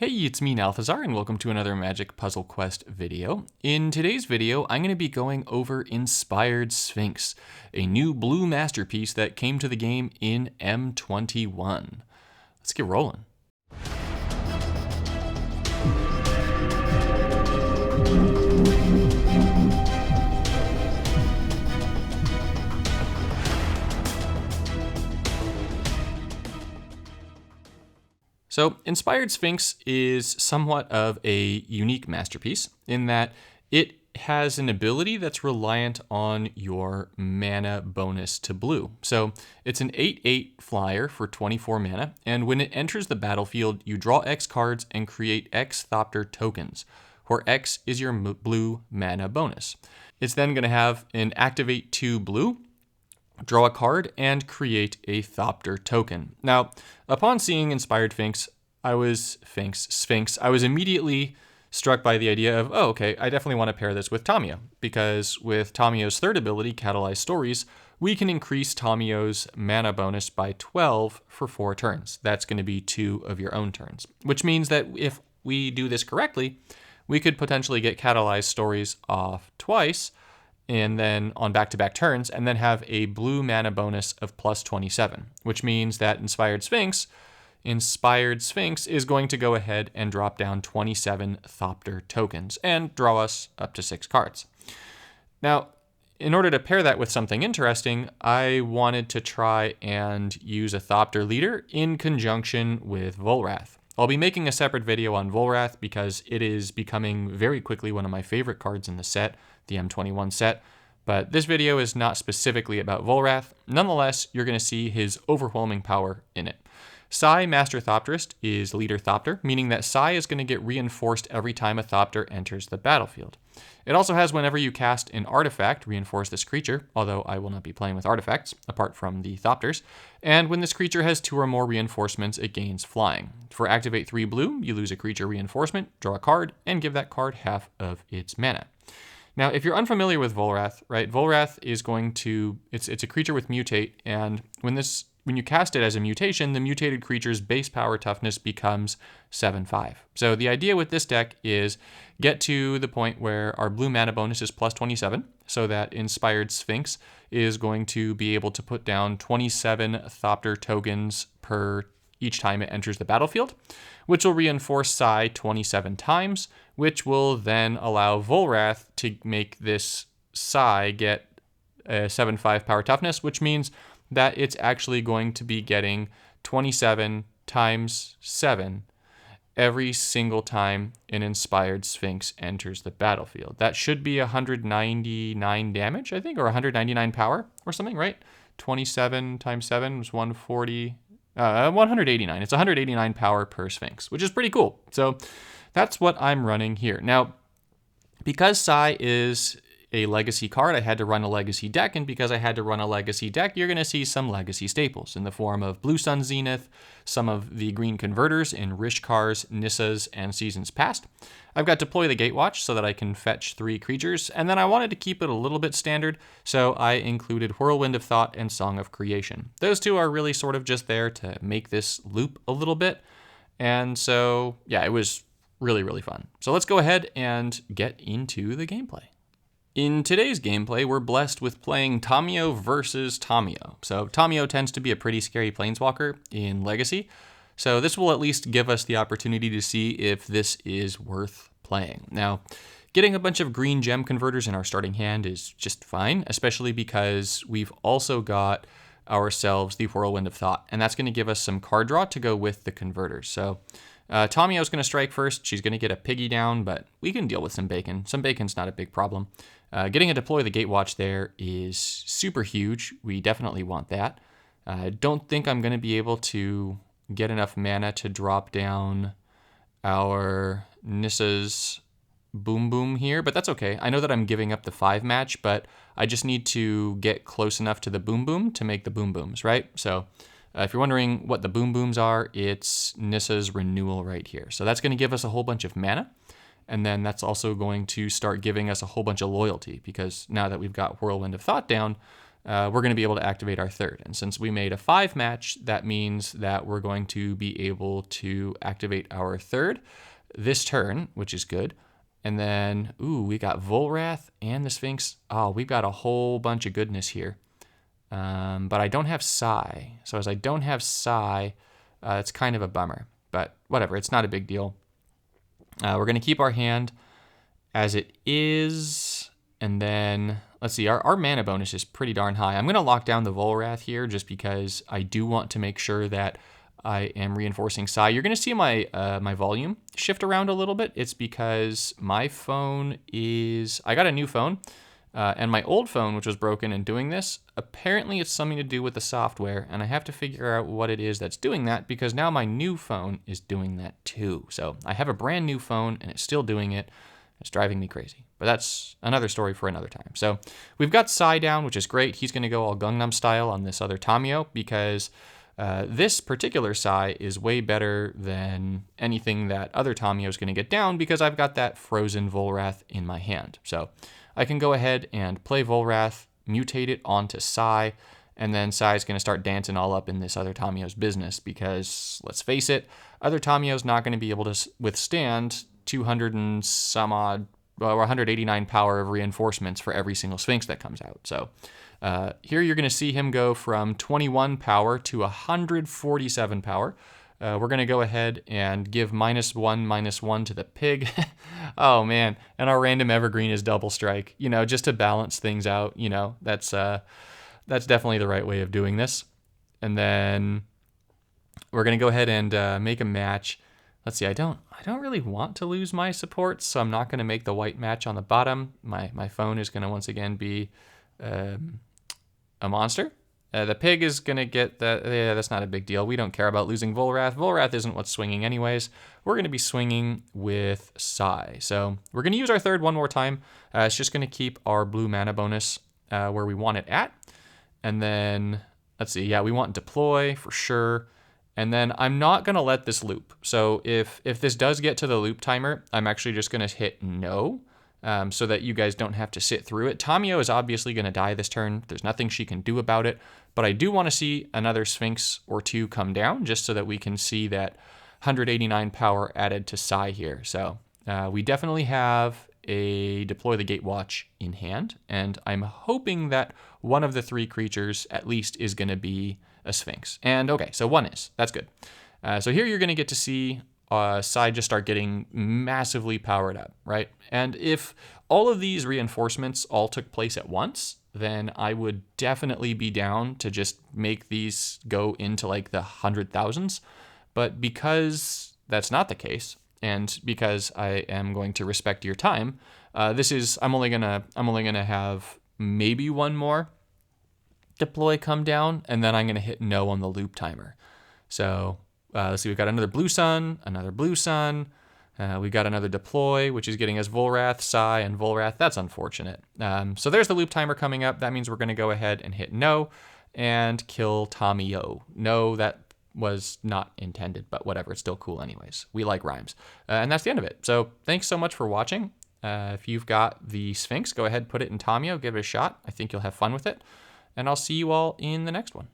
Hey, it's me, Nalthazar, and welcome to another Magic Puzzle Quest video. In today's video, I'm going to be going over Inspired Sphinx, a new blue masterpiece that came to the game in M21. Let's get rolling. So, Inspired Sphinx is somewhat of a unique masterpiece in that it has an ability that's reliant on your mana bonus to blue. So, it's an 8/8 flyer for 24 mana, and when it enters the battlefield, you draw X cards and create X Thopter tokens, where X is your blue mana bonus. It's then going to have an activate 2 blue, draw a card, and create a Thopter token. Now, upon seeing Inspired Sphinx, I was immediately struck by the idea of, oh, okay, I definitely want to pair this with Tamiyo, because with Tamiyo's third ability, Catalyze Stories, we can increase Tamiyo's mana bonus by 12 for 4 turns. That's going to be 2 of your own turns, which means that if we do this correctly, we could potentially get Catalyze Stories off twice, and then on back-to-back turns, and then have a blue mana bonus of plus 27, which means that Inspired Sphinx is going to go ahead and drop down 27 Thopter tokens and draw us up to 6 cards. Now, in order to pair that with something interesting, I wanted to try and use a Thopter leader in conjunction with Volrath. I'll be making a separate video on Volrath because it is becoming very quickly one of my favorite cards in the set, the M21 set, but this video is not specifically about Volrath. Nonetheless, you're going to see his overwhelming power in it. Sai, Master Thopterist, is Leader Thopter, meaning that Sai is going to get reinforced every time a Thopter enters the battlefield. It also has whenever you cast an artifact, reinforce this creature, although I will not be playing with artifacts, apart from the Thopters, and when this creature has 2 or more reinforcements, it gains flying. For activate 3 blue, you lose a creature reinforcement, draw a card, and give that card half of its mana. Now, if you're unfamiliar with Volrath, right, Volrath is going to, it's a creature with mutate, and when you cast it as a mutation, the mutated creature's base power toughness becomes 7/5. So the idea with this deck is get to the point where our blue mana bonus is plus 27, so that Inspired Sphinx is going to be able to put down 27 Thopter tokens per each time it enters the battlefield, which will reinforce Sai 27 times, which will then allow Volrath to make this Sai get a 7/5 power toughness, which means that it's actually going to be getting 27 times 7 every single time an Inspired Sphinx enters the battlefield. That should be 199 damage, I think, or 199 power or something, right? 27 times 7 was 140. 189. It's 189 power per Sphinx, which is pretty cool. So that's what I'm running here. Now, because Sai is a legacy card, I had to run a legacy deck, and because I had to run a legacy deck, you're going to see some legacy staples in the form of Blue Sun Zenith, some of the green converters in Rishkar's, Nissa's, and Seasons Past. I've got Deploy the Gatewatch so that I can fetch 3 creatures, and then I wanted to keep it a little bit standard, so I included Whirlwind of Thought and Song of Creation. Those 2 are really sort of just there to make this loop a little bit, and so, yeah, it was really, really fun. So let's go ahead and get into the gameplay. In today's gameplay, we're blessed with playing Tamiyo versus Tamiyo. So Tamiyo tends to be a pretty scary planeswalker in Legacy, so this will at least give us the opportunity to see if this is worth playing. Now, getting a bunch of green gem converters in our starting hand is just fine, especially because we've also got ourselves the Whirlwind of Thought, and that's going to give us some card draw to go with the converters. So Tamiyo's going to strike first. She's going to get a piggy down, but we can deal with some bacon. Some bacon's not a big problem. Getting a Deploy the Gatewatch there is super huge. We definitely want that. I don't think I'm going to be able to get enough mana to drop down our Nissa's Boom Boom here, but that's okay. I know that I'm giving up the 5 match, but I just need to get close enough to the Boom Boom to make the Boom Booms, right? So if you're wondering what the Boom Booms are, it's Nissa's Renewal right here. So that's going to give us a whole bunch of mana, and then that's also going to start giving us a whole bunch of loyalty, because now that we've got Whirlwind of Thought down, we're going to be able to activate our third. And since we made a 5 match, that means that we're going to be able to activate our third this turn, which is good. And then, we got Volrath and the Sphinx. Oh, we've got a whole bunch of goodness here. But I don't have Psi. So as I don't have Psi, it's kind of a bummer. But whatever, it's not a big deal. We're going to keep our hand as it is. And then, let's see, our mana bonus is pretty darn high. I'm going to lock down the Volrath here just because I do want to make sure that I am reinforcing Psi. You're going to see my my volume shift around a little bit. It's because my phone is... I got a new phone, and my old phone, which was broken and doing this, apparently it's something to do with the software, and I have to figure out what it is that's doing that, because now my new phone is doing that too. So I have a brand new phone, and it's still doing it. It's driving me crazy. But that's another story for another time. So we've got Psi down, which is great. He's going to go all Gangnam style on this other Tamiyo, because this particular Psi is way better than anything that other Tamiyo is going to get down, because I've got that frozen Volrath in my hand. So I can go ahead and play Volrath, mutate it onto Psi, and then Psi is going to start dancing all up in this other Tamiyo's business, because let's face it, other Tamiyo's not going to be able to withstand 200 and some odd, or 189 power of reinforcements for every single Sphinx that comes out. So here you're going to see him go from 21 power to 147 power. We're going to go ahead and give -1/-1 to the pig. Oh man, and our random evergreen is double strike, just to balance things out. That's definitely the right way of doing this. And then we're going to go ahead and make a match. Let's see, I don't really want to lose my supports, so I'm not going to make the white match on the bottom. My phone is going to once again be a monster. The pig is going to get that. Yeah, that's not a big deal. We don't care about losing Volrath. Volrath isn't what's swinging anyways. We're going to be swinging with Psi. So we're going to use our third one more time. It's just going to keep our blue mana bonus where we want it at. And then, let's see. Yeah, we want deploy for sure. And then I'm not going to let this loop. So if this does get to the loop timer, I'm actually just going to hit no. So that you guys don't have to sit through it. Tamiyo is obviously going to die this turn. There's nothing she can do about it. But I do want to see another Sphinx or two come down, just so that we can see that 189 power added to Psi here. So we definitely have a Deploy the Gatewatch in hand. And I'm hoping that one of the 3 creatures at least is going to be a Sphinx. And okay, so one is. That's good. So here you're going to get to see Psi just start getting massively powered up, right? And if all of these reinforcements all took place at once, then I would definitely be down to just make these go into like the 100,000s. But because that's not the case, and because I am going to respect your time, I'm only gonna have maybe one more deploy come down, and then I'm gonna hit no on the loop timer. So let's see, we've got another blue sun, we got another deploy, which is getting us Volrath, Psi, and Volrath. That's unfortunate. So there's the loop timer coming up. That means we're going to go ahead and hit no and kill Tamiyo. No, that was not intended, but whatever. It's still cool anyways. We like rhymes. And that's the end of it. So thanks so much for watching. If you've got the Sphinx, go ahead, put it in Tamiyo, give it a shot. I think you'll have fun with it. And I'll see you all in the next one.